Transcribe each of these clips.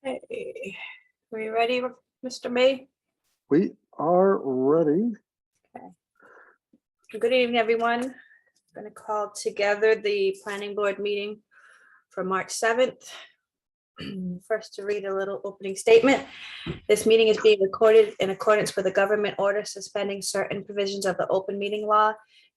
Okay, we ready, Mr. May? We are ready. Good evening, everyone. Going to call together the planning board meeting for March 7th. First, to read a little opening statement. This meeting is being recorded in accordance with the government order suspending certain provisions of the open meeting law,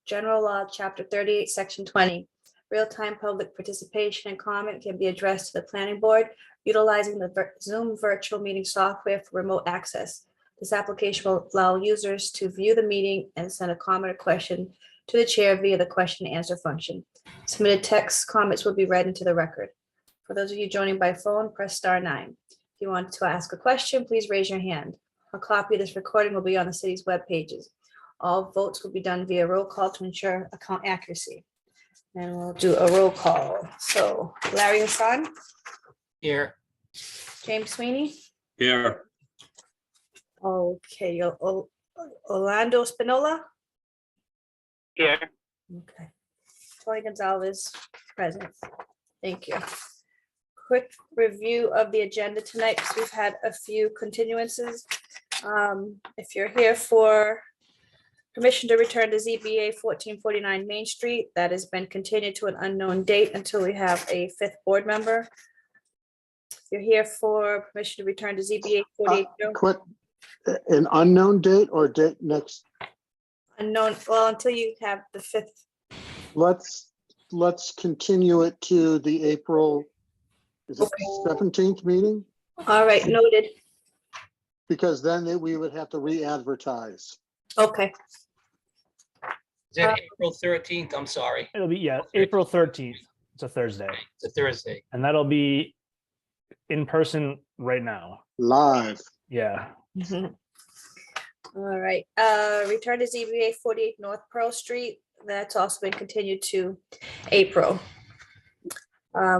general law, chapter 38, section 20. Real-time public participation and comment can be addressed to the planning board utilizing the Zoom virtual meeting software for remote access. This application will allow users to view the meeting and send a comment or question to the chair via the question and answer function. Submitted text comments will be read into the record. For those of you joining by phone, press *9. If you want to ask a question, please raise your hand. A copy of this recording will be on the city's web pages. All votes will be done via roll call to ensure account accuracy. And we'll do a roll call. So Larry Hassan, Here. James Sweeney. Here. Okay, Orlando Spinola. Here. Okay. Tony Gonzalez, present. Thank you. Quick review of the agenda tonight, because we've had a few continuances. If you're here for permission to return to ZBA 1449 Main Street, that has been continued to an unknown date until we have a fifth board member. If you're here for permission to return to ZBA 48 Quick, an unknown date or date next? unknown, well, until you have the fifth. Let's continue it to the April, is it Okay. 17th meeting? All right, noted. Because then we would have to re-advertise. Okay, Is it April 13th? I'm sorry. It'll be, April 13th. It's a Thursday. It's a Thursday. And that'll be in person right now. Live. Yeah. mhm. All right, return to ZBA 48 North Pearl Street. That's also been continued to April.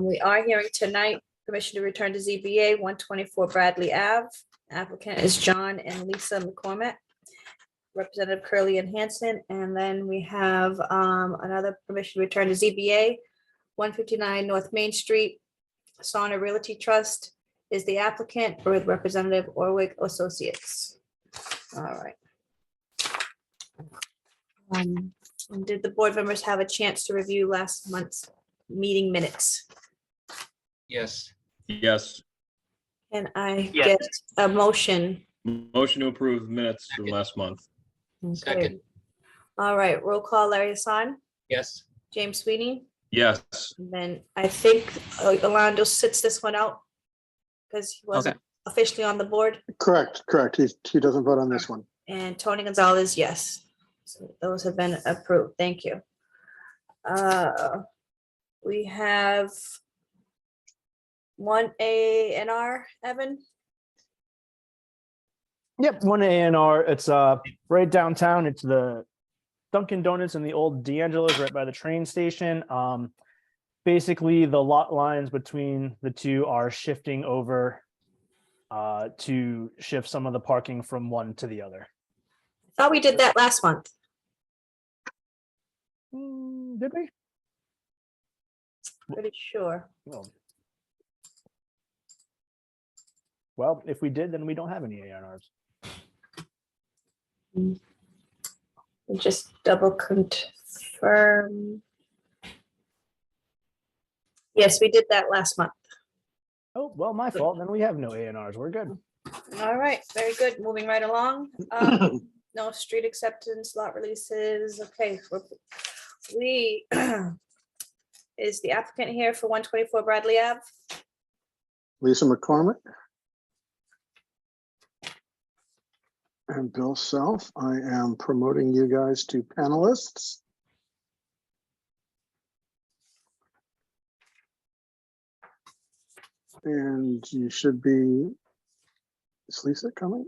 We are hearing tonight permission to return to ZBA 124 Bradley Ave. Applicant is John and Lisa McCormick. Representative Curley and Hanson, and then we have another permission to return to ZBA 159 North Main Street. Sauna Realty Trust is the applicant with Representative Orwig Associates. All right. Did the board members have a chance to review last month's meeting minutes? Yes. Yes. Can I Yes. get a motion? Motion to approve minutes from last month. Second. All right, roll call, Larry Hassan, Yes. James Sweeney, Yes. and then I think Orlando sits this one out because he wasn't officially on the board, Correct. He doesn't vote on this one. and Tony Gonzalez, yes. So those have been approved. Thank you. We have one A&R, Evan. Yep, one A&R. It's right downtown. It's the Dunkin' Donuts and the old D'Angelo's right by the train station. Basically, the lot lines between the two are shifting over to shift some of the parking from one to the other. Thought we did that last month. Did we? Pretty sure. Well, if we did, then we don't have any A&Rs. Just double confirm. Yes, we did that last month. Oh, well, my fault. Then we have no A&Rs. We're good. All right, very good. Moving right along. No street acceptance, lot releases. Okay. We, is the applicant here for 124 Bradley Ave? Lisa McCormick. And Bill Self. I am promoting you guys to panelists. And you should be, is Lisa coming?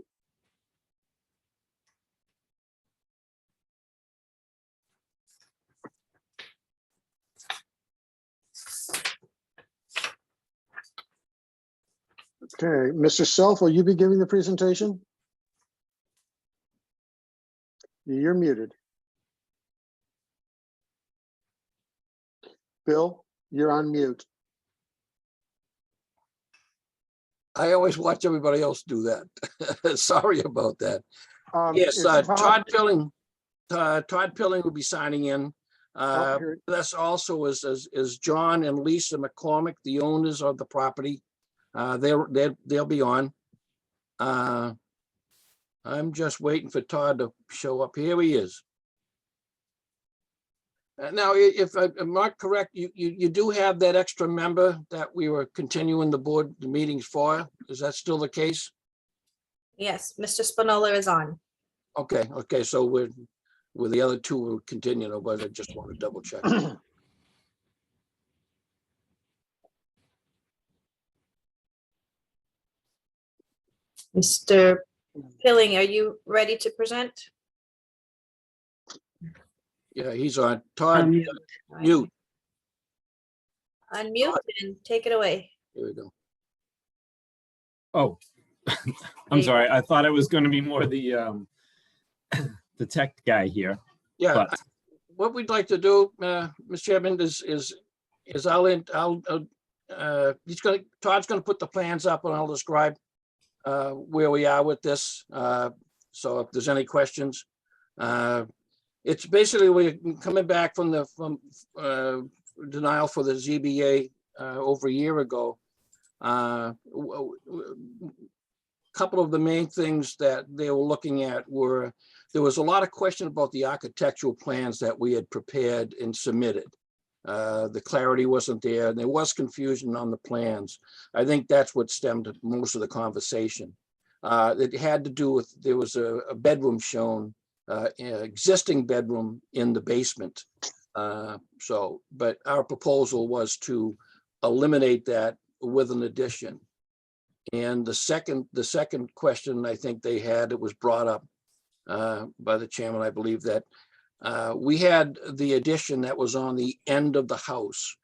Okay, Mr. Self, will you be giving the presentation? You're muted. Bill, you're on mute. I always watch everybody else do that. Sorry about that. Yes, Is Todd Pilling will be signing in. here- This also is John and Lisa McCormick, the owners of the property. They'll be on. I'm just waiting for Todd to show up. Here he is. Now, if I'm not correct, you do have that extra member that we were continuing the meetings for. Is that still the case? Yes, Mr. Spinola is on. Okay, so with the other two, we'll continue, but I just want to double check. Mr. Pilling, are you ready to present? Yeah, he's on. Todd, mute. Unmute and take it away. Here we go. Oh, There I'm you sorry. I thought it was going to be more the the tech guy here. Yeah, But what we'd like to do, Mr. Chairman, is Todd's gonna put the plans up and I'll describe where we are with this. So if there's any questions, it's basically we're coming back from denial for the ZBA over a year ago. Couple of the main things that they were looking at were, there was a lot of question about the architectural plans that we had prepared and submitted. The clarity wasn't there, and there was confusion on the plans. I think that's what stemmed most of the conversation. It had to do with, there was a bedroom shown, existing bedroom in the basement. But our proposal was to eliminate that with an addition. And the second question I think they had, it was brought up by the chairman, I believe, that we had the addition that was on the end of the house.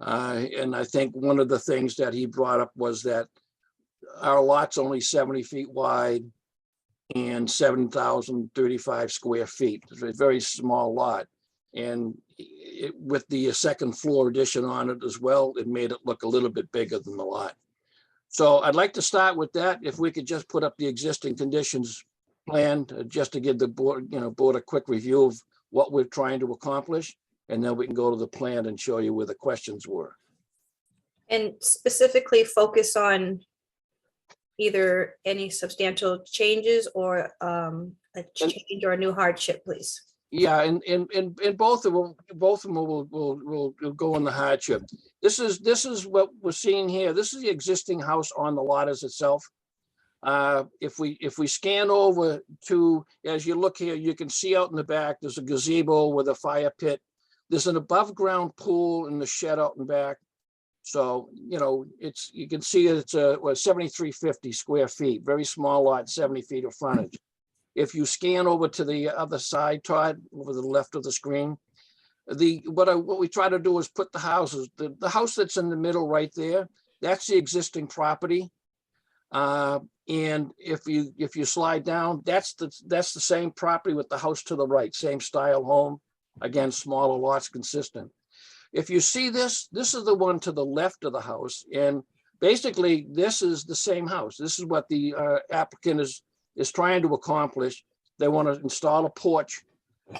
And I think one of the things that he brought up was that our lot's only 70 feet wide and 7,035 square feet. It's a very small lot. And with the second floor addition on it as well, it made it look a little bit bigger than the lot. So I'd like to start with that. If we could just put up the existing conditions plan, just to give the board, board a quick review of what we're trying to accomplish. And then we can go to the plan and show you where the questions were. And specifically focus on either any substantial changes or a change or a new hardship, please. Yeah, and both of them will go in the hardship. This is what we're seeing here. This is the existing house on the lot as itself. If we scan over to, as you look here, you can see out in the back, there's a gazebo with a fire pit. There's an above ground pool in the shed out in back. So, you can see it's a 7,350 square feet, very small lot, 70 feet of frontage. If you scan over to the other side, Todd, over the left of the screen, what we try to do is put the houses, the house that's in the middle right there, that's the existing property. And if you slide down, that's the same property with the house to the right, same style home, again, smaller lots, consistent. If you see this is the one to the left of the house, and basically this is the same house. This is what the applicant is trying to accomplish. They want to install a porch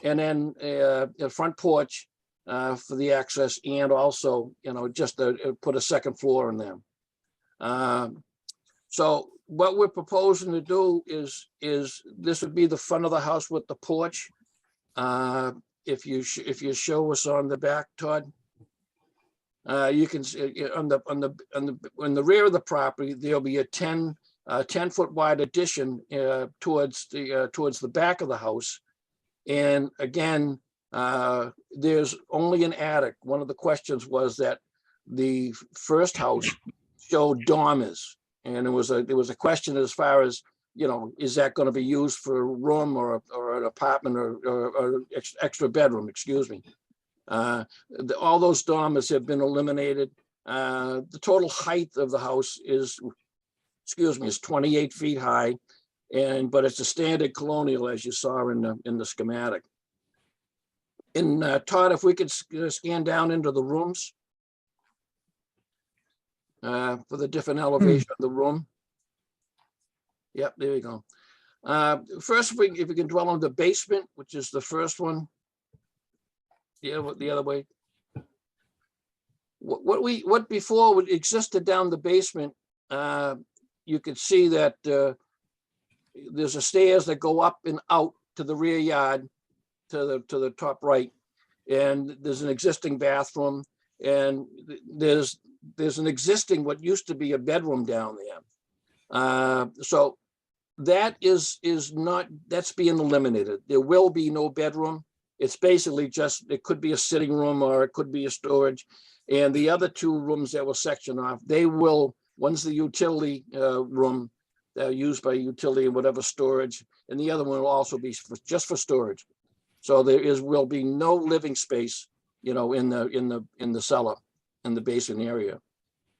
and then a front porch for the access, and also, just to put a second floor in them. So what we're proposing to do is this would be the front of the house with the porch. If you show us on the back, Todd, you can see on the rear of the property, there'll be a 10-foot wide addition towards the back of the house. And again, there's only an attic. One of the questions was that the first house showed dormers, and there was a question as far as, is that going to be used for a room or an apartment or extra bedroom, excuse me. All those dormers have been eliminated. The total height of the house is 28 feet high, but it's a standard colonial, as you saw in the schematic. And Todd, if we could scan down into the rooms. for the different elevation of the room. Yep, there you go. First, if we can dwell on the basement, which is the first one. Yeah, the other way. What before existed down the basement, you could see that there's a stairs that go up and out to the rear yard, to the top right, and there's an existing bathroom, and there's an existing what used to be a bedroom down there. So that is not, that's being eliminated. There will be no bedroom. It's basically just, it could be a sitting room or it could be a storage. And the other two rooms that were sectioned off, they will, one's the utility room used by utility and whatever storage, and the other one will also be just for storage. So will be no living space, in the cellar, in the basement area.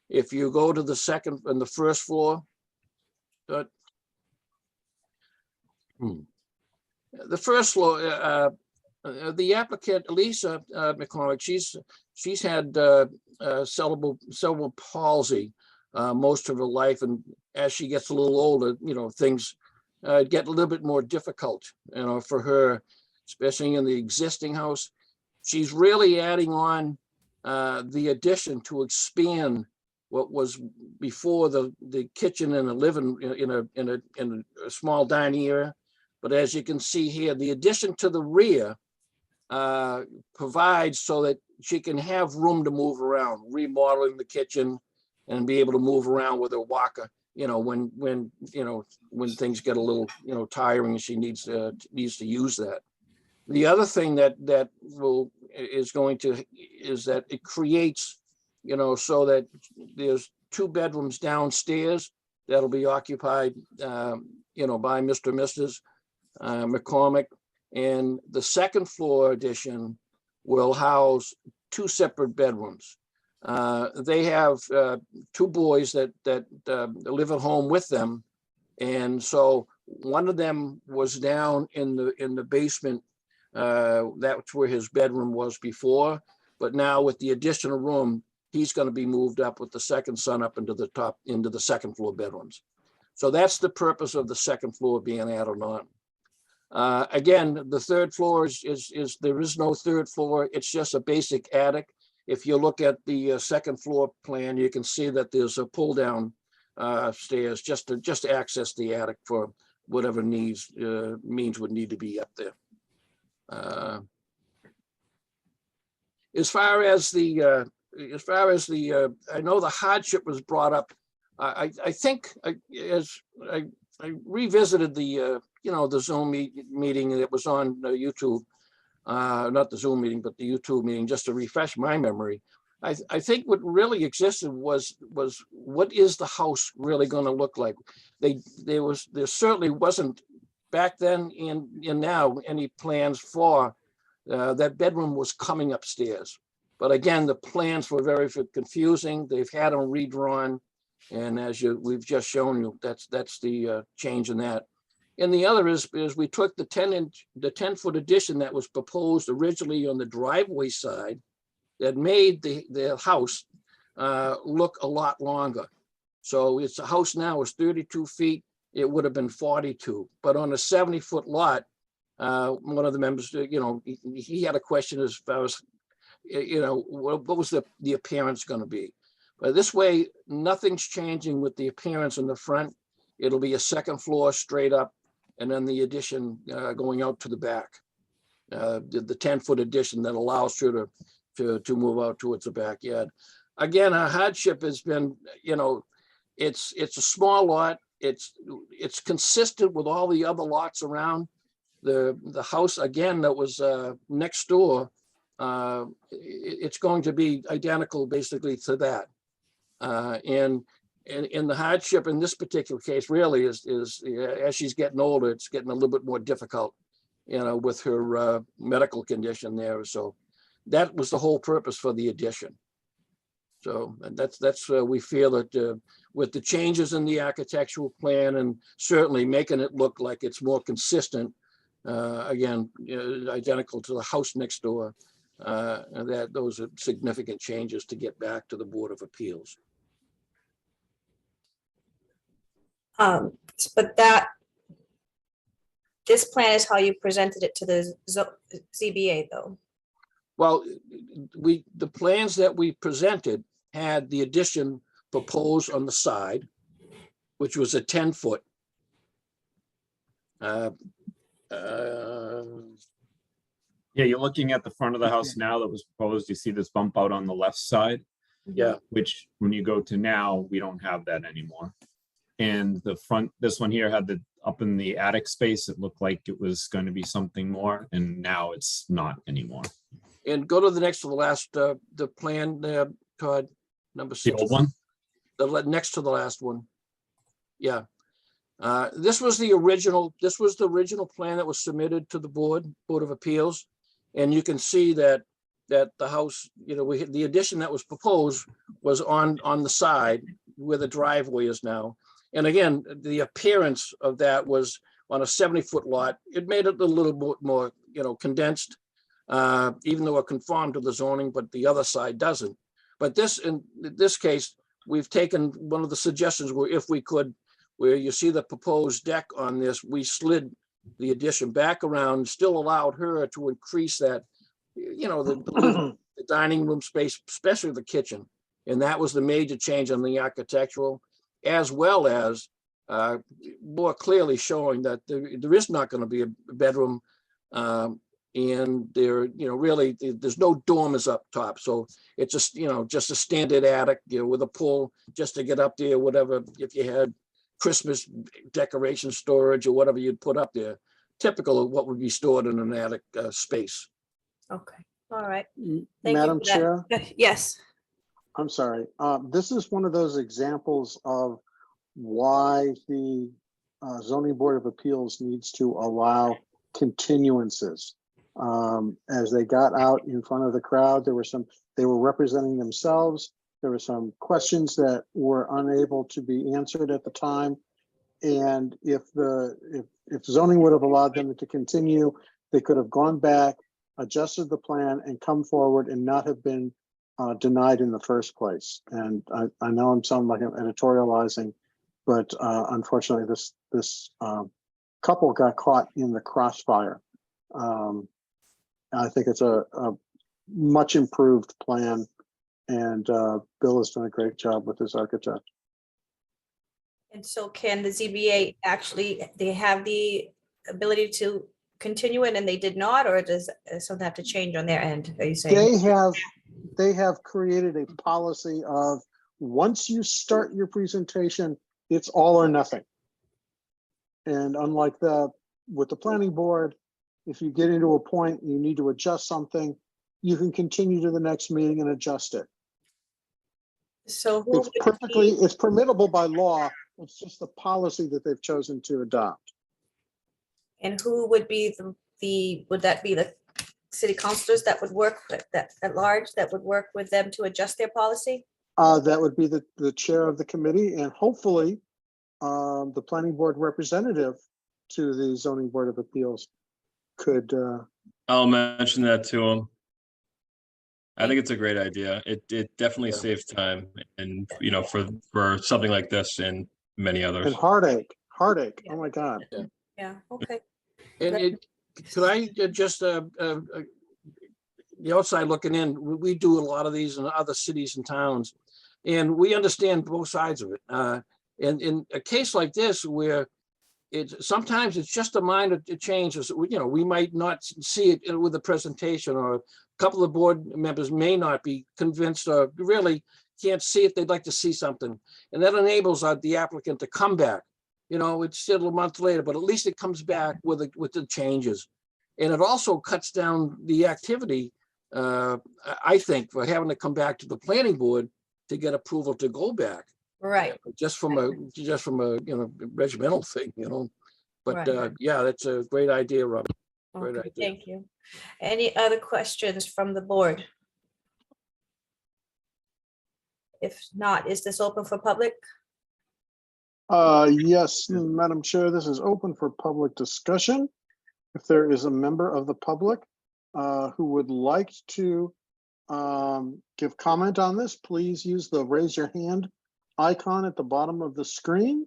If you go to the second and the first floor, the first floor, the applicant, Lisa McCormick, she's had cerebral palsy most of her life, and as she gets a little older, things get a little bit more difficult, for her, especially in the existing house. She's really adding on the addition to expand what was before the kitchen and a living in a small dining area. But as you can see here, the addition to the rear provides so that she can have room to move around, remodeling the kitchen and be able to move around with her walker, when things get a little, tiring and she needs to use that. The other thing that is that it creates, so that there's 2 bedrooms downstairs that'll be occupied, by Mr. and Mrs. McCormick. And the second floor addition will house 2 separate bedrooms. They have 2 boys that live at home with them. And so one of them was down in the basement. That's where his bedroom was before. But now with the additional room, he's going to be moved up with the second son up into the second floor bedrooms. So that's the purpose of the second floor being added on. Again, the third floor is there is no third floor. It's just a basic attic. If you look at the second floor plan, you can see that there's a pull down stairs just to access the attic for whatever means would need to be up there. As far as the I know the hardship was brought up. I think as I revisited the the Zoom meeting that was on YouTube, not the Zoom meeting, but the YouTube meeting, just to refresh my memory. I think what really existed was what is the house really going to look like? There certainly wasn't back then and now any plans for that bedroom was coming upstairs. But again, the plans were very confusing. They've had them redrawn. And as we've just shown you, that's the change in that. And the other is we took the 10-foot addition that was proposed originally on the driveway side that made the house look a lot longer. So the house now is 32 feet. It would have been 42, but on a 70-foot lot, one of the members, he had a question as far as, what was the appearance going to be? But this way, nothing's changing with the appearance in the front. It'll be a second floor straight up, and then the addition going out to the back. The 10-foot addition that allows her to move out towards the backyard. Again, our hardship has been, it's a small lot. It's consistent with all the other lots around. The house, again, that was next door, it's going to be identical basically to that. And the hardship in this particular case really is as she's getting older, it's getting a little bit more difficult, with her medical condition there. So that was the whole purpose for the addition. So that's we feel that with the changes in the architectural plan and certainly making it look like it's more consistent, again, identical to the house next door, and that those are significant changes to get back to the Board of Appeals. But this plan is how you presented it to the ZBA though. Well, the plans that we presented had the addition proposed on the side, which was a 10-foot. Yeah, you're looking at the front of the house now that was proposed. You see this bump out on the left side, Yeah, which when you go to now, we don't have that anymore. And the front, this one here had the, up in the attic space, it looked like it was going to be something more, and now it's not anymore. and go to the next to the last, the plan, Todd, number The 6. old one? Next to the last one. Yeah. This was the original plan that was submitted to the Board of Appeals. And you can see that the house, you know, the addition that was proposed was on the side where the driveway is now. And again, the appearance of that was on a 70-foot lot. It made it a little bit more, you know, condensed, even though it conformed to the zoning, but the other side doesn't. But in this case, we've taken one of the suggestions where if we could, where you see the proposed deck on this, we slid the addition back around, still allowed her to increase that, you know, the dining room space, especially the kitchen. And that was the major change on the architectural, as well as more clearly showing that there is not going to be a bedroom. And there, you know, really, there's no dormers up top. So it's just, you know, just a standard attic, you know, with a pull just to get up there, whatever, if you had Christmas decoration storage or whatever you'd put up there, typical of what would be stored in an attic space. Okay, all right. Thank you Madam for that. Chair, Yes, I'm sorry. This is one of those examples of why the zoning board of appeals needs to allow continuances. As they got out in front of the crowd, they were representing themselves. There were some questions that were unable to be answered at the time. And if zoning would have allowed them to continue, they could have gone back, adjusted the plan and come forward and not have been denied in the first place. And I know I'm sounding like I'm editorializing, but unfortunately this couple got caught in the crossfire. I think it's a much improved plan, and Bill has done a great job with his architect. and so can the ZBA actually, they have the ability to continue it and they did not, or does something have to change on their end, are you saying? They have created a policy of once you start your presentation, it's all or nothing. And unlike with the planning board, if you get into a point and you need to adjust something, you can continue to the next meeting and adjust it. So who It's would be, it's permittable by law. It's just the policy that they've chosen to adopt. and who would be would that be the city councilors that would work that at large, that would work with them to adjust their policy? That would be the chair of the committee, and hopefully the planning board representative to the zoning board of appeals could. I'll mention that to him. I think it's a great idea. It definitely saves time and, you know, for something like this and many others. And heartache. Oh my God. Yeah, okay. And could I just, the outside looking in, we do a lot of these in other cities and towns, and we understand both sides of it. And in a case like this, where sometimes it's just a minor change, you know, we might not see it with the presentation, or a couple of board members may not be convinced or really can't see it. They'd like to see something. And that enables the applicant to come back. You know, it's still a month later, but at least it comes back with the changes. And it also cuts down the activity, I think, for having to come back to the planning board to get approval to go back. Right, Just from a, you know, regimental thing, you know. But Right. yeah, that's a great idea, Rob. Great okay, idea. thank you. Any other questions from the board? If not, is this open for public? Yes, Madam Chair, this is open for public discussion. If there is a member of the public who would like to give comment on this, please use the raise your hand icon at the bottom of the screen.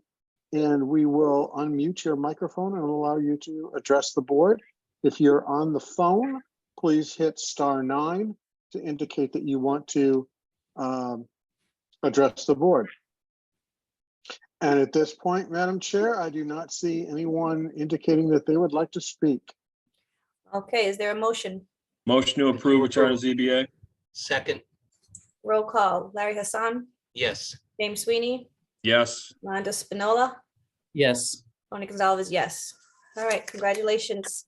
and we will unmute your microphone and allow you to address the board. If you're on the phone, please hit *9 to indicate that you want to address the board. And at this point, Madam Chair, I do not see anyone indicating that they would like to speak. Okay, is there a motion? Motion to approve return to ZBA? Second, Roll call. Larry Hassan, yes. James Sweeney, Yes. Londa Spinola, Yes. Tony Gonzalez, yes. All right, congratulations.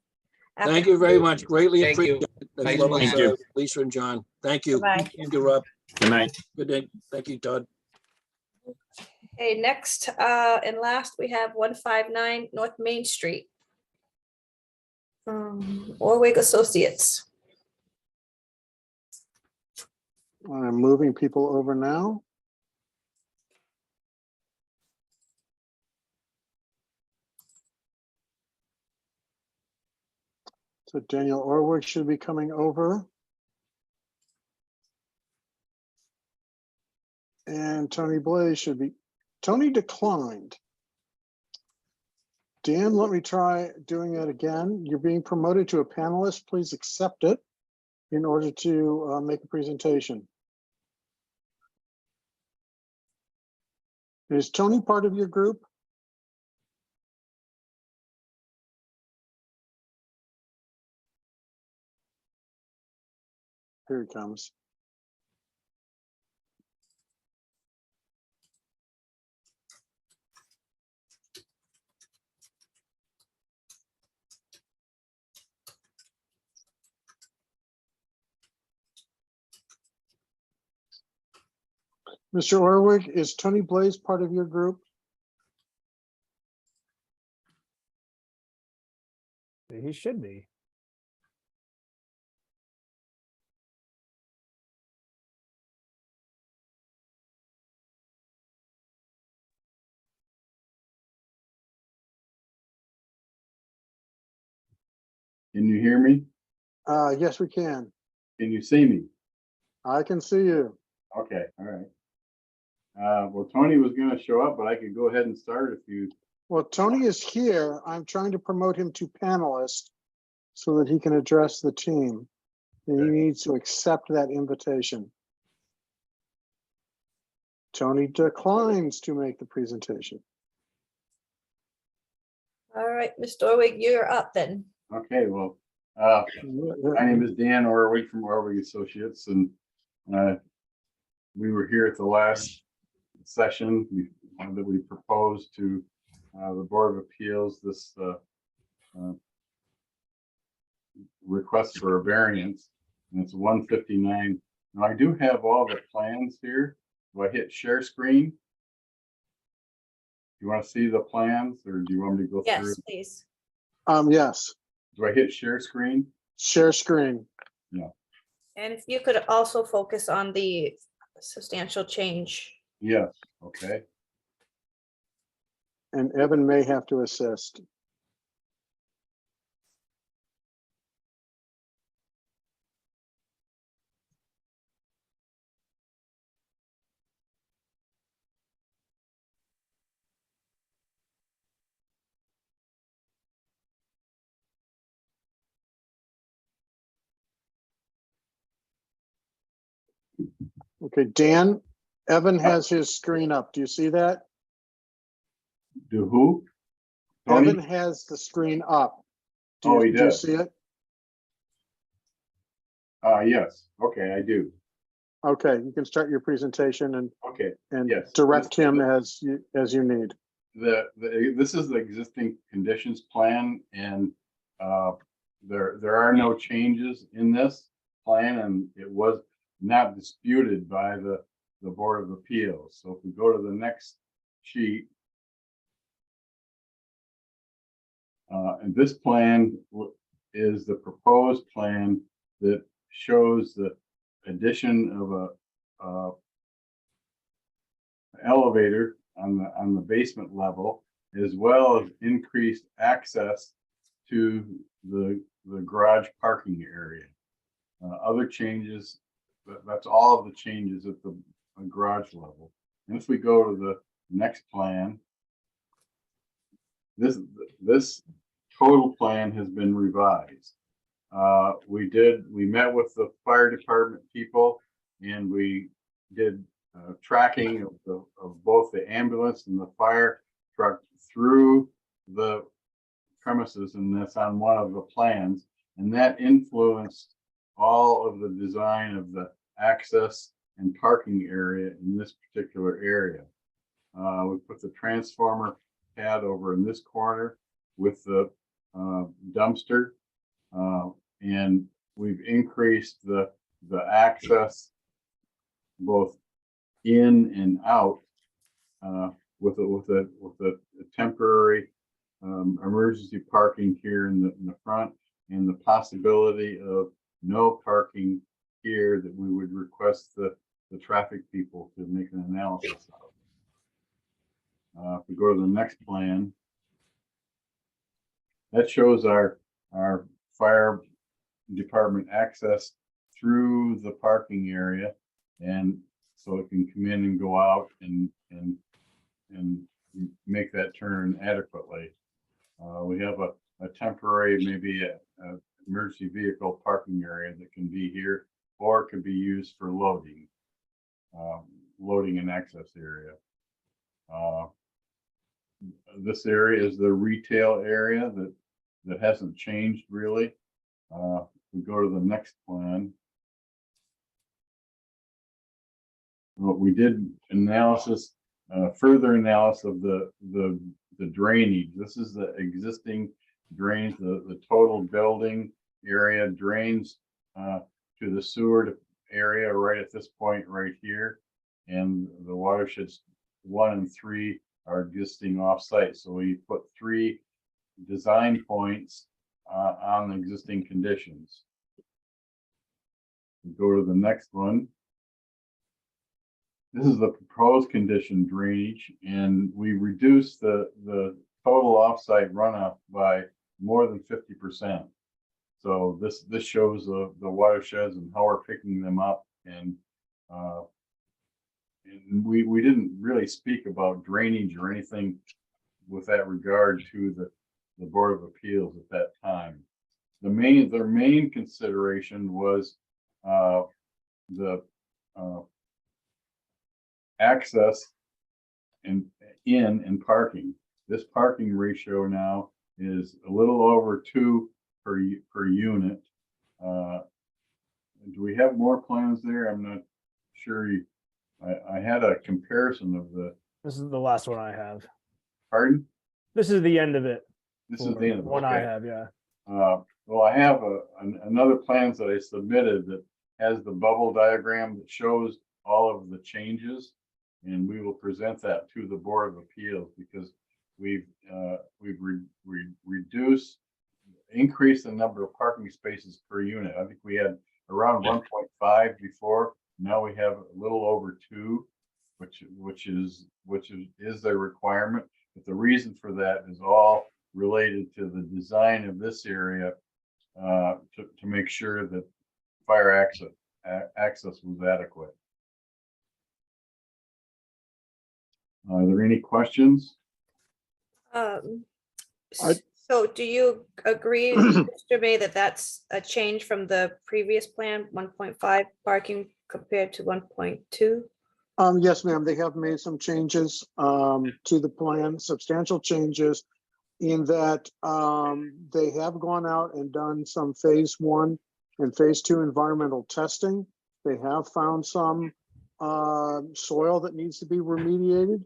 Thank you very much. Greatly Thank you. appreciate it. As Nice well as, Thank you. Lisa and John. Thank you. Bye. Thank you, Rob. Good night. Good day. Thank you, Todd. Okay, next and last, we have 159 North Main Street. Orwig Associates. I'm moving people over now. So Daniel Orwig should be coming over. And Tony Blaze should be, Tony declined. Dan, let me try doing that again. You're being promoted to a panelist. Please accept it in order to make a presentation. Is Tony part of your group? Here he comes. Mr. Orwig, is Tony Blaze part of your group? He should be. Can you hear me? Yes, we can. Can you see me? I can see you. Okay, all right. Well, Tony was gonna show up, but I could go ahead and start if you, Well, Tony is here. I'm trying to promote him to panelist so that he can address the team. And he needs to accept that invitation. Tony declines to make the presentation. All right, Mr. Orwig, you're up then. okay, well, my name is Dan Orwig from Orwig Associates, and we were here at the last session that we proposed to the Board of Appeals this request for a variance, and it's 159. Now I do have all the plans here. Do I hit share screen? You want to see the plans, or do you want me to go through? Yes, please. Yes, Do I hit share screen? share screen. And if you could also focus on the substantial change. Yes, okay. And Evan may have to assist. Okay, Dan, Evan has his screen up. Do you see that? Do who? Tony? Evan has the screen up. Oh, he Do you does. see it? Yes, okay, I do. Okay, you can start your presentation Okay, and yes. direct him as you need. This is the existing conditions plan, and there are no changes in this plan, and it was not disputed by the Board of Appeals. So if we go to the next sheet, and this plan is the proposed plan that shows the addition of a elevator on the basement level, as well as increased access to the garage parking area. Other changes, that's all of the changes at the garage level. And if we go to the next plan, this total plan has been revised. We met with the fire department people and we did tracking of both the ambulance and the fire truck through the premises, and that's on one of the plans. And that influenced all of the design of the access and parking area in this particular area. We put the transformer pad over in this corner with the dumpster. And we've increased the access both in and out with a temporary emergency parking here in the front, and the possibility of no parking here that we would request the traffic people to make an analysis of. If we go to the next plan, that shows our fire department access through the parking area, and so it can come in and go out and make that turn adequately. We have a temporary, maybe a emergency vehicle parking area that can be here, or it could be used for loading and access area. This area is the retail area that hasn't changed really. We go to the next plan. What we did analysis, further analysis of the drainage. This is the existing drains, the total building area drains to the sewer area right at this point right here, and the watersheds 1 and 3 are existing off-site. So we put 3 design points on the existing conditions. We go to the next one. This is the proposed condition drainage, and we reduced the total offsite runoff by more than 50%. So this shows the watersheds and how we're picking them up, and we didn't really speak about drainage or anything with that regard to the Board of Appeals at that time. Their main consideration was the access and parking. This parking ratio now is a little over 2 per unit. Do we have more plans there? I'm not sure. I had a comparison of This is the last one I have. pardon? This is the end of it. This is the end of it. One I Okay. have, yeah. Well, I have another plans that I submitted that has the bubble diagram that shows all of the changes, and we will present that to the Board of Appeals because we've increased the number of parking spaces per unit. I think we had around 1.5 before. Now we have a little over 2, which is the requirement. But the reason for that is all related to the design of this area to make sure that fire access was adequate. Are there any questions? So do you agree, Mr. May, that that's a change from the previous plan, 1.5 parking compared to 1.2? Yes, ma'am. They have made some changes to the plan, substantial changes in that they have gone out and done some phase 1 and phase 2 environmental testing. They have found some soil that needs to be remediated,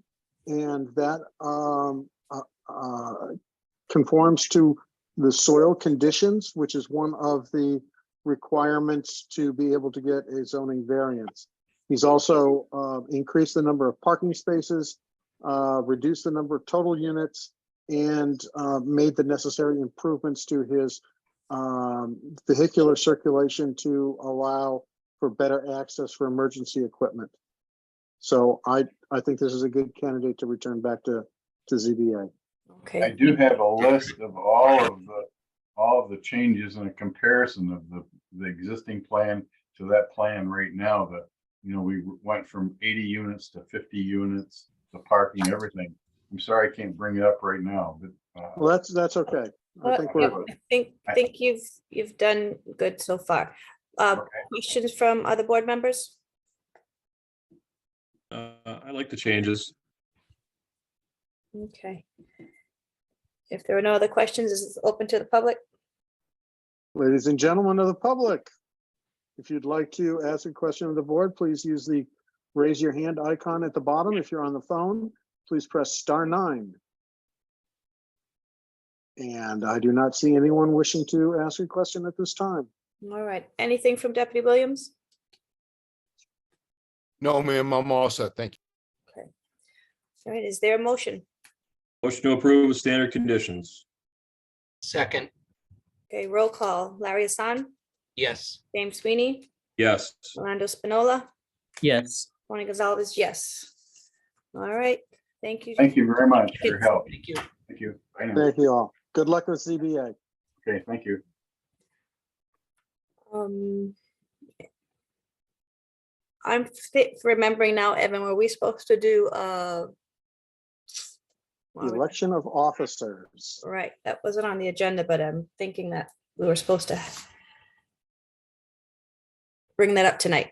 and that conforms to the soil conditions, which is one of the requirements to be able to get a zoning variance. He's also increased the number of parking spaces, reduced the number of total units, and made the necessary improvements to his vehicular circulation to allow for better access for emergency equipment. So I think this is a good candidate to return back to ZBA. Okay. I do have a list of all of the changes and a comparison of the existing plan to that plan right now. That, you know, we went from 80 units to 50 units, the parking, everything. I'm sorry I can't bring it up right now, but Well, that's okay. I think Yep, we're, I think you've done good so far. Okay. Questions from other board members? I like the changes. Okay. If there are no other questions, is this open to the public? ladies and gentlemen of the public, if you'd like to ask a question of the board, please use the raise your hand icon at the bottom. If you're on the phone, please press *9. And I do not see anyone wishing to ask a question at this time. All right, anything from Deputy Williams? No, ma'am, I'm all set. Thank you. All right, is there a motion? Motion to approve with standard conditions. Second, Okay, roll call. Larry Hassan, yes. James Sweeney, Yes. Orlando Spinola, Yes. Tony Gonzalez, yes. All right, thank you. Thank you very much for your help. Thank you. Thank you. Bye now. Thank you all. Good luck with ZBA. Okay, thank you. I'm remembering now, Evan, were we supposed to do, well, Election of officers. right, that wasn't on the agenda, but I'm thinking that we were supposed to bring that up tonight.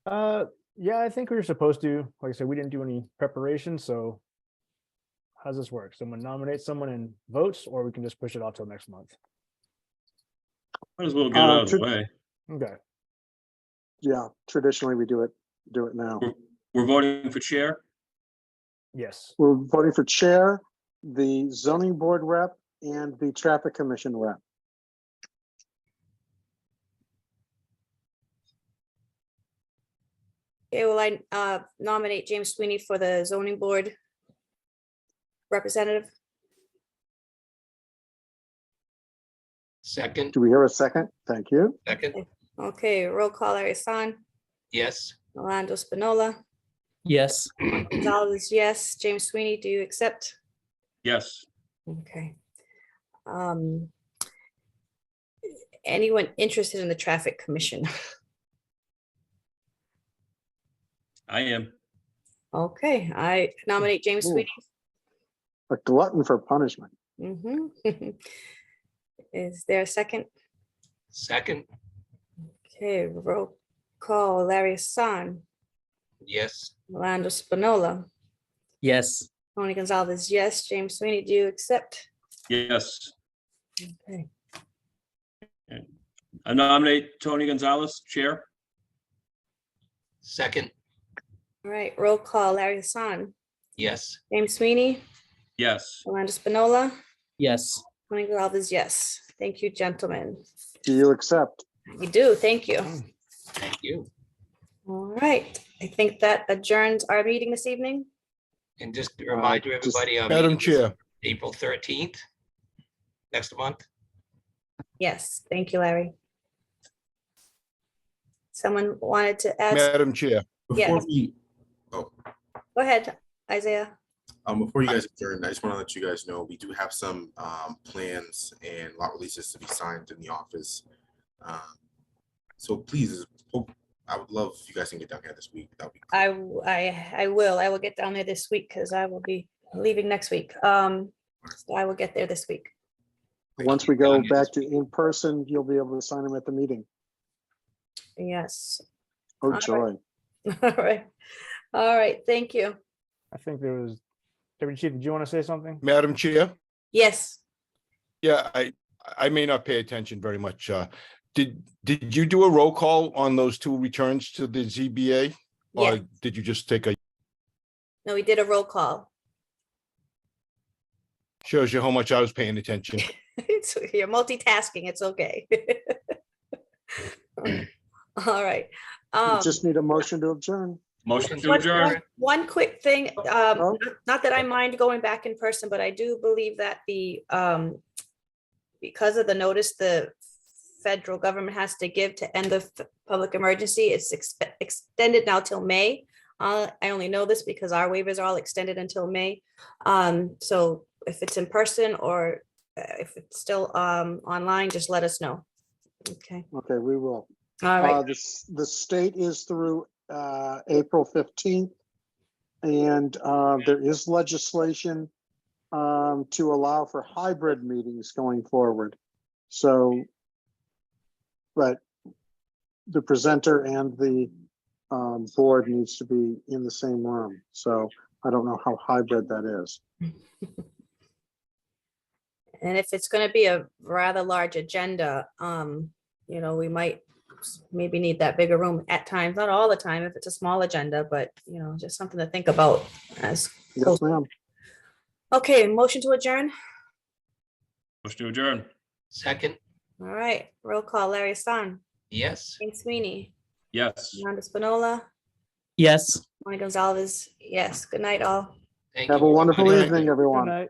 Yeah, I think we were supposed to. Like I said, we didn't do any preparation, so how's this work? Someone nominates someone and votes, or we can just push it off till next month. Might as well get it out of the way. Okay. Yeah, traditionally we do it now. We're voting for chair. Yes. We're voting for chair, the zoning board rep, and the traffic commission rep. Okay, well, I nominate James Sweeney for the zoning board representative. Second, Do we hear a second? Thank you. second, Okay, roll call, Larry Hassan, yes. Orlando Spinola, Yes. Gonzalez, yes. James Sweeney, do you accept? Yes. Okay. Anyone interested in the traffic commission? I am. Okay, I nominate James Ooh. Sweeney. A glutton for punishment. Mhm. Is there a second? Second, Okay, roll call, Larry Hassan, yes. Orlando Spinola, Yes. Tony Gonzalez, yes. James Sweeney, do you accept? Yes. Okay. I nominate Tony Gonzalez, chair. Second, All right, roll call, Larry Hassan, yes. James Sweeney, Yes. Orlando Spinola, Yes. Tony Gonzalez, yes. Thank you, gentlemen. Do you accept? You do, thank you. Thank you. All right, I think that adjourns our meeting this evening. And just a reminder, just- everybody, our Madam meeting is Chair, April 13th, next month. Yes, thank you, Larry. Someone wanted to ask, Madam Chair, Yes. Before we, go ahead, Isaiah. before you guys adjourn, I just want to let you guys know, we do have some plans and lot releases to be signed in the office. So please, I would love if you guys can get down here this week. That would be great. I will get down there this week because I will be leaving next week. So I will get there this week. Once we go back to in person, you'll be able to sign them at the meeting. Yes. Oh, All joy. All right. All right, thank you. I think there was, Deputy Chief, did you want to say something? Madam Chair, Yes, yeah, I may not pay attention very much. Did you do a roll call on those two returns to the ZBA? yeah. Or did you just take a, No, we did a roll call. shows you how much I was paying attention. You're multitasking, it's okay. All right. We just need a motion to adjourn. Motion to One- adjourn. One quick thing, Oh. not that I mind going back in person, but I do believe that because of the notice the federal government has to give to end the public emergency, it's extended now till May. I only know this because our waivers are all extended until May. So if it's in person or if it's still online, just let us know. Okay, Okay, we will. all right. The state is through April 15th. And there is legislation to allow for hybrid meetings going forward. So, but the presenter and the board needs to be in the same room. So I don't know how hybrid that is. And if it's gonna be a rather large agenda, we might maybe need that bigger room at times, not all the time if it's a small agenda, but just something to think about as. Yes, ma'am. Okay, motion to adjourn. Motion to adjourn. Second, All right, roll call, Larry Hassan, yes. Jane Sweeney, Yes. Yolanda Spinola, Yes. Tony Gonzalez. Yes, good night all. Thank Have a you. wonderful Good night. evening, Good everyone. night.